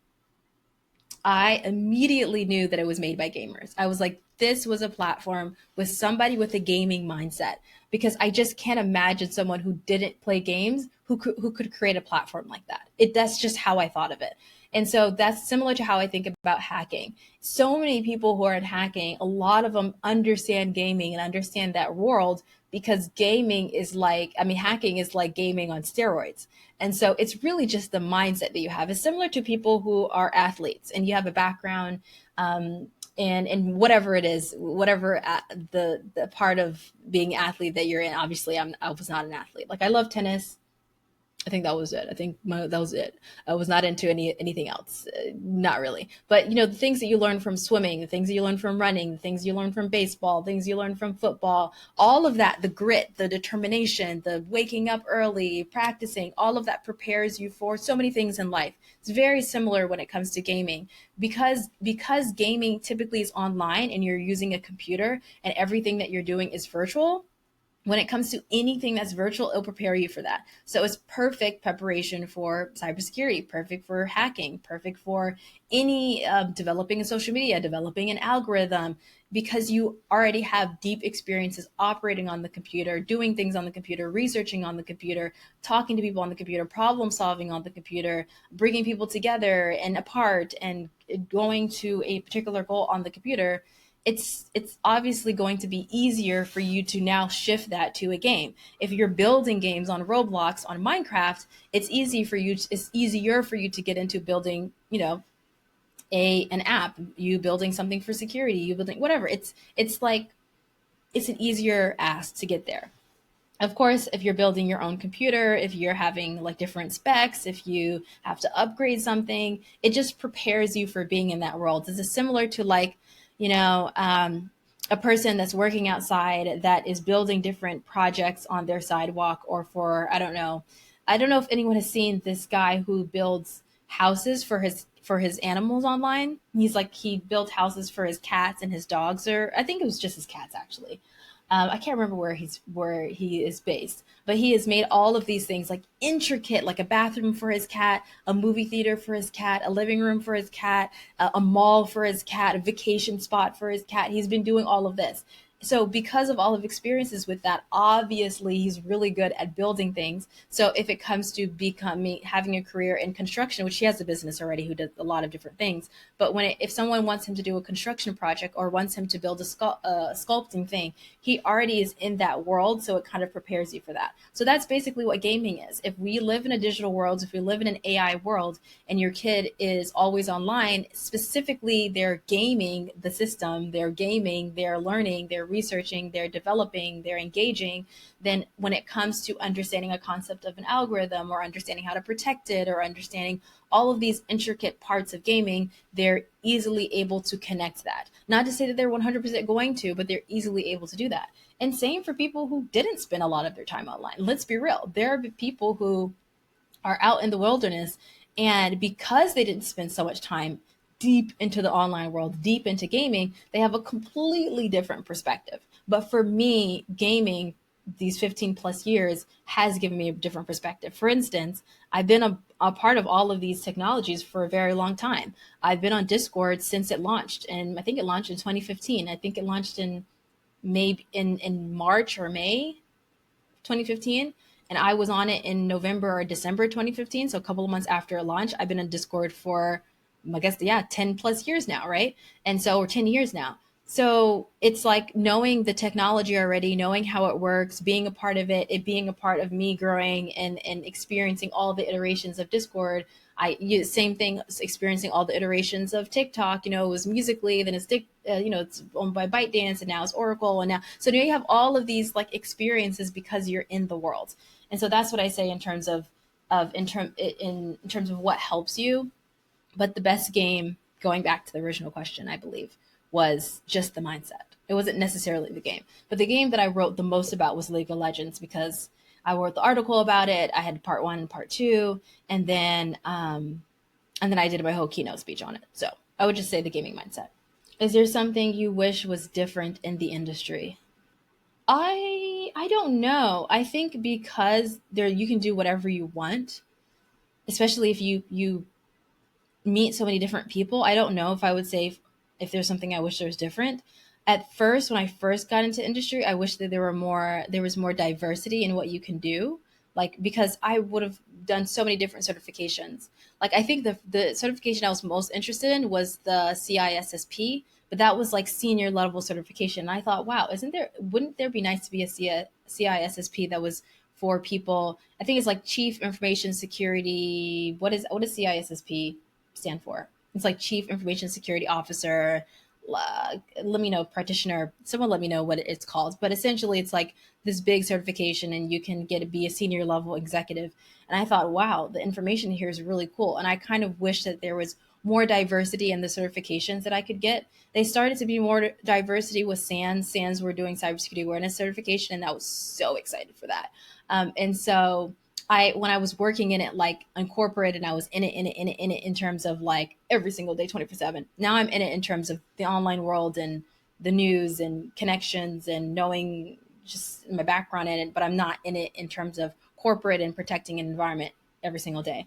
I immediately knew that it was made by gamers. I was like, this was a platform with somebody with a gaming mindset because I just can't imagine someone who didn't play games who could create a platform like that. That's just how I thought of it. And so that's similar to how I think about hacking. So many people who are in hacking, a lot of them understand gaming and understand that world because gaming is like, I mean, hacking is like gaming on steroids. And so it's really just the mindset that you have. It's similar to people who are athletes and you have a background and whatever it is, whatever the part of being an athlete that you're in. Obviously, I was not an athlete. Like I love tennis. I think that was it. I think that was it. I was not into anything else, not really. But you know, the things that you learn from swimming, the things that you learn from running, the things you learn from baseball, things you learn from football, all of that, the grit, the determination, the waking up early, practicing, all of that prepares you for so many things in life. It's very similar when it comes to gaming because gaming typically is online and you're using a computer and everything that you're doing is virtual. When it comes to anything that's virtual, it'll prepare you for that. So it's perfect preparation for cybersecurity, perfect for hacking, perfect for any developing a social media, developing an algorithm, because you already have deep experiences operating on the computer, doing things on the computer, researching on the computer, talking to people on the computer, problem solving on the computer, bringing people together and apart, and going to a particular goal on the computer. It's obviously going to be easier for you to now shift that to a game. If you're building games on Roblox, on Minecraft, it's easier for you to get into building, you know, a an app, you building something for security, you building whatever. It's like it's an easier ask to get there. Of course, if you're building your own computer, if you're having like different specs, if you have to upgrade something, it just prepares you for being in that world. This is similar to like, you know, a person that's working outside that is building different projects on their sidewalk or for, I don't know if anyone has seen this guy who builds houses for his animals online. He's like he built houses for his cats and his dogs, or I think it was just his cats actually. I can't remember where he is based, but he has made all of these things like intricate, like a bathroom for his cat, a movie theater for his cat, a living room for his cat, a mall for his cat, a vacation spot for his cat. He's been doing all of this. So because of all of experiences with that, obviously he's really good at building things. So if it comes to becoming having a career in construction, which he has a business already who does a lot of different things, but if someone wants him to do a construction project or wants him to build a sculpting thing, he already is in that world, so it kind of prepares you for that. So that's basically what gaming is. If we live in a digital world, if we live in an AI world, and your kid is always online, specifically they're gaming the system, they're gaming, they're learning, they're researching, they're developing, they're engaging, then when it comes to understanding a concept of an algorithm or understanding how to protect it or understanding all of these intricate parts of gaming, they're easily able to connect that. Not to say that they're 100% going to, but they're easily able to do that. And same for people who didn't spend a lot of their time online. Let's be real. There are people who are out in the wilderness, and because they didn't spend so much time deep into the online world, deep into gaming, they have a completely different perspective. But for me, gaming these 15 plus years has given me a different perspective. For instance, I've been a part of all of these technologies for a very long time. I've been on Discord since it launched, and I think it launched in 2015. I think it launched in maybe in March or May 2015, and I was on it in November or December 2015, so a couple of months after it launched. I've been on Discord for, I guess, yeah, 10 plus years now, right? And so, or 10 years now. So it's like knowing the technology already, knowing how it works, being a part of it, it being a part of me growing and experiencing all the iterations of Discord. Same thing, experiencing all the iterations of TikTok. You know, it was Musically, then it's owned by ByteDance, and now it's Oracle, and now so now you have all of these like experiences because you're in the world. And so that's what I say in terms in terms of what helps you. But the best game, going back to the original question, I believe, was just the mindset. It wasn't necessarily the game, but the game that I wrote the most about was League of Legends because I wrote the article about it. I had part one and part two, and then I did my whole keynote speech on it. So I would just say the gaming mindset. Is there something you wish was different in the industry? I don't know. I think because there you can do whatever you want, especially if you meet so many different people. I don't know if I would say if there's something I wish there was different. At first, when I first got into industry, I wish that there was more diversity in what you can do. Like because I would have done so many different certifications. Like I think the certification I was most interested in was the CISSP, but that was like senior level certification. And I thought, wow, isn't there wouldn't there be nice to be a CISSP that was for people? I think it's like Chief Information Security. What is CISSP stand for? It's like Chief Information Security Officer. Let me know, practitioner. Someone let me know what it's called. But essentially, it's like this big certification, and you can get to be a senior level executive. And I thought, wow, the information here is really cool. And I kind of wish that there was more diversity in the certifications that I could get. They started to be more diversity with SANS. SANS were doing cybersecurity awareness certification, and I was so excited for that. And so when I was working in it like incorporated, I was in it in terms of like every single day, 24/7. Now I'm in it in terms of the online world and the news and connections and knowing just my background in it, but I'm not in it in terms of corporate and protecting an environment every single day.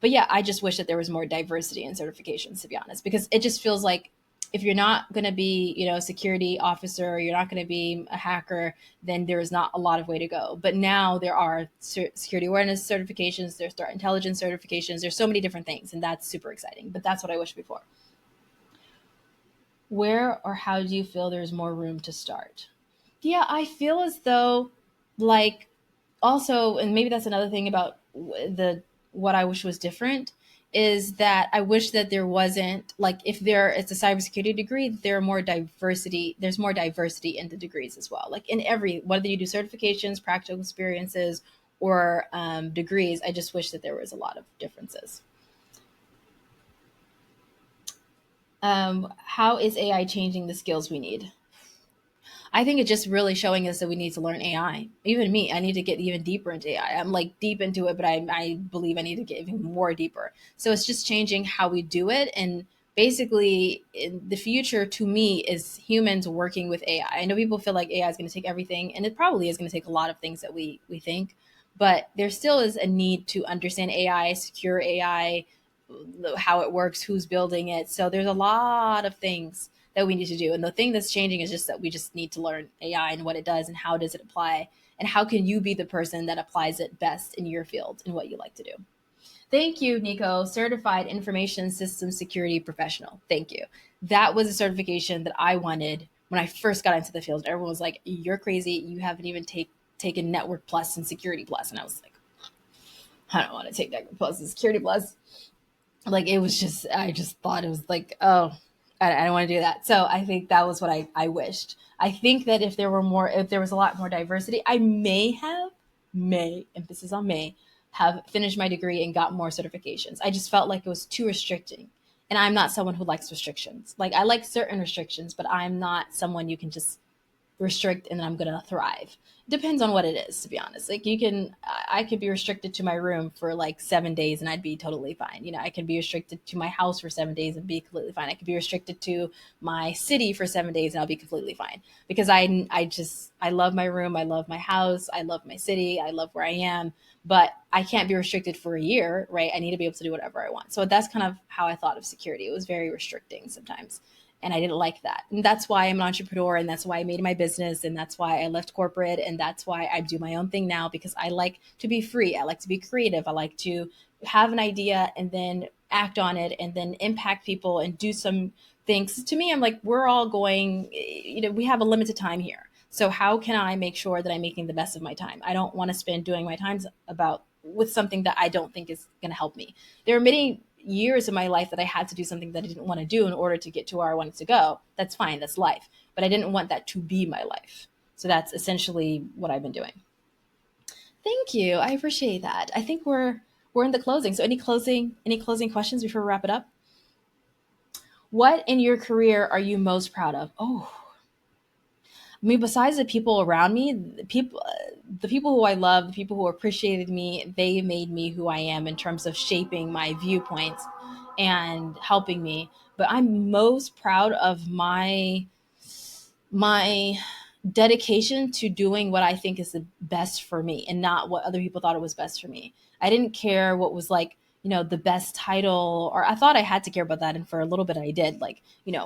But yeah, I just wish that there was more diversity in certifications, to be honest, because it just feels like if you're not going to be, a security officer, you're not going to be a hacker, then there is not a lot of way to go. But now there are security awareness certifications, there's threat intelligence certifications, there's so many different things, and that's super exciting. But that's what I wish before. Where or how do you feel there's more room to start? Yeah, I feel as though, like, also, and maybe that's another thing about the what I wish was different is that I wish that there wasn't like if there it's a cybersecurity degree, there are more diversity. There's more diversity in the degrees as well. Like in every whether you do certifications, practical experiences, or degrees, I just wish that there was a lot of differences. How is AI changing the skills we need? I think it's just really showing us that we need to learn AI. Even me, I need to get even deeper into AI. I'm like deep into it, but I believe I need to get even more deeper. So it's just changing how we do it. And basically, in the future to me is humans working with AI. I know people feel like AI is going to take everything, and it probably is going to take a lot of things that we think. But there still is a need to understand AI, secure AI, how it works, who's building it. So there's a lot of things that we need to do. And the thing that's changing is just that we just need to learn AI and what it does and how does it apply and how can you be the person that applies it best in your field and what you like to do. Thank you, Nico, certified information systems security professional. Thank you. That was a certification that I wanted when I first got into the field. Everyone was like, "You're crazy. You haven't even taken network plus and security plus." And I was like, I don't want to take network plus and security plus. Like it was just I just thought it was like, oh, I don't want to do that. So I think that was what I wished. I think that if there was a lot more diversity, I may emphasis on may have finished my degree and got more certifications. I just felt like it was too restricting, and I'm not someone who likes restrictions. Like I like certain restrictions, but I'm not someone you can just restrict and then I'm gonna thrive. Depends on what it is, to be honest. Like I could be restricted to my room for like 7 days and I'd be totally fine. I could be restricted to my house for 7 days and be completely fine. I could be restricted to my city for 7 days and I'll be completely fine because I love my room, I love my house, I love my city, I love where I am. But I can't be restricted for a year, right? I need to be able to do whatever I want. So that's kind of how I thought of security. It was very restricting sometimes and I didn't like that. And that's why I'm an entrepreneur and that's why I made my business and that's why I left corporate and that's why I do my own thing now because I like to be free. I like to be creative. I like to have an idea and then act on it and then impact people and do some things. To me, I'm like, we're all going, we have a limited time here. So how can I make sure that I'm making the best of my time? I don't want to spend doing my times about with something that I don't think is going to help me. There are many years of my life that I had to do something that I didn't want to do in order to get to where I wanted to go. That's fine. That's life. But I didn't want that to be my life. So that's essentially what I've been doing. Thank you. I appreciate that. I think we're in the closing. So any closing questions before we wrap it up? What in your career are you most proud of? Oh, mean, besides the people around me, the people who I love, the people who appreciated me, they made me who I am in terms of shaping my viewpoints and helping me. But I'm most proud of my dedication to doing what I think is the best for me and not what other people thought it was best for me. I didn't care what was like, the best title, or I thought I had to care about that. And for a little bit I did. Like,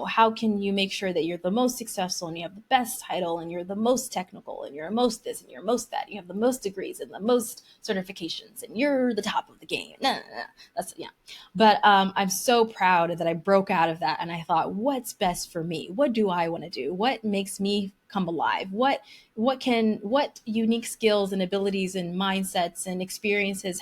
how can you make sure that you're the most successful and you have the best title and you're the most technical and you're most this and you're most that. You have the most degrees and the most certifications and you're the top of the game. No, no, no. That's, yeah. But I'm so proud that I broke out of that and I thought, what's best for me? What do I want to do? What makes me come alive? What unique skills and abilities and mindsets and experiences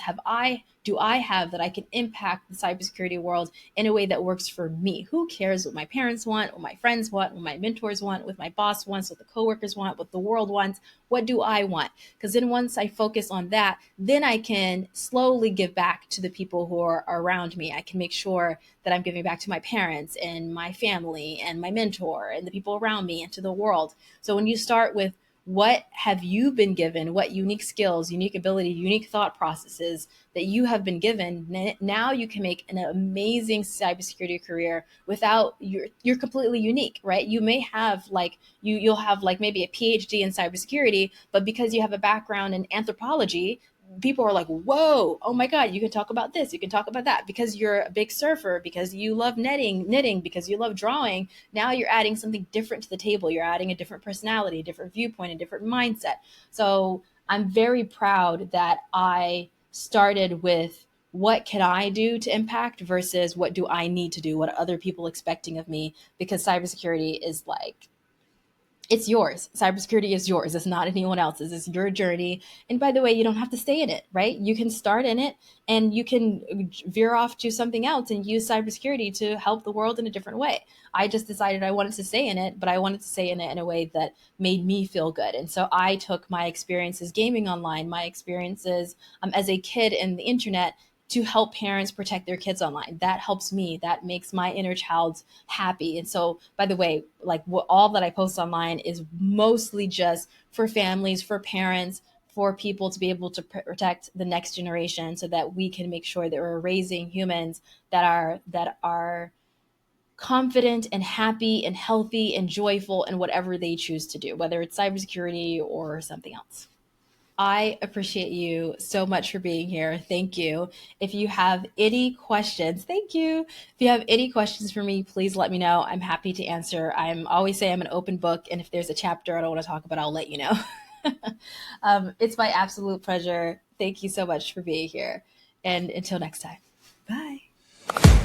do I have that I can impact the cybersecurity world in a way that works for me? Who cares what my parents want, what my friends want, what my mentors want, what my boss wants, what the coworkers want, what the world wants? What do I want? Because then once I focus on that, then I can slowly give back to the people who are around me. I can make sure that I'm giving back to my parents and my family and my mentor and the people around me and to the world. So when you start with what have you been given, what unique skills, unique ability, unique thought processes that you have been given, now you can make an amazing cybersecurity career without you're completely unique, right? You may have like you'll have like maybe a PhD in cybersecurity, but because you have a background in anthropology, people are like, whoa, oh my God, you can talk about this, you can talk about that because you're a big surfer, because you love knitting, because you love drawing. Now you're adding something different to the table. You're adding a different personality, a different viewpoint, a different mindset. So I'm very proud that I started with what can I do to impact versus what do I need to do, what are other people expecting of me, because cybersecurity is like, it's yours. Cybersecurity is yours. It's not anyone else's. It's your journey. And by the way, you don't have to stay in it, right? You can start in it and you can veer off to something else and use cybersecurity to help the world in a different way. I just decided I wanted to stay in it, but I wanted to stay in it in a way that made me feel good. And so I took my experiences gaming online, my experiences as a kid in the internet, to help parents protect their kids online. That helps me. That makes my inner child happy. And so, by the way, like all that I post online is mostly just for families, for parents, for people to be able to protect the next generation, so that we can make sure that we're raising humans that are confident and happy and healthy and joyful in whatever they choose to do, whether it's cybersecurity or something else. I appreciate you so much for being here. Thank you. If you have any questions, thank you. If you have any questions for me, please let me know. I'm happy to answer. I'm always say I'm an open book, and if there's a chapter I don't want to talk about, I'll let you know. It's my absolute pleasure. Thank you so much for being here. And until next time, bye.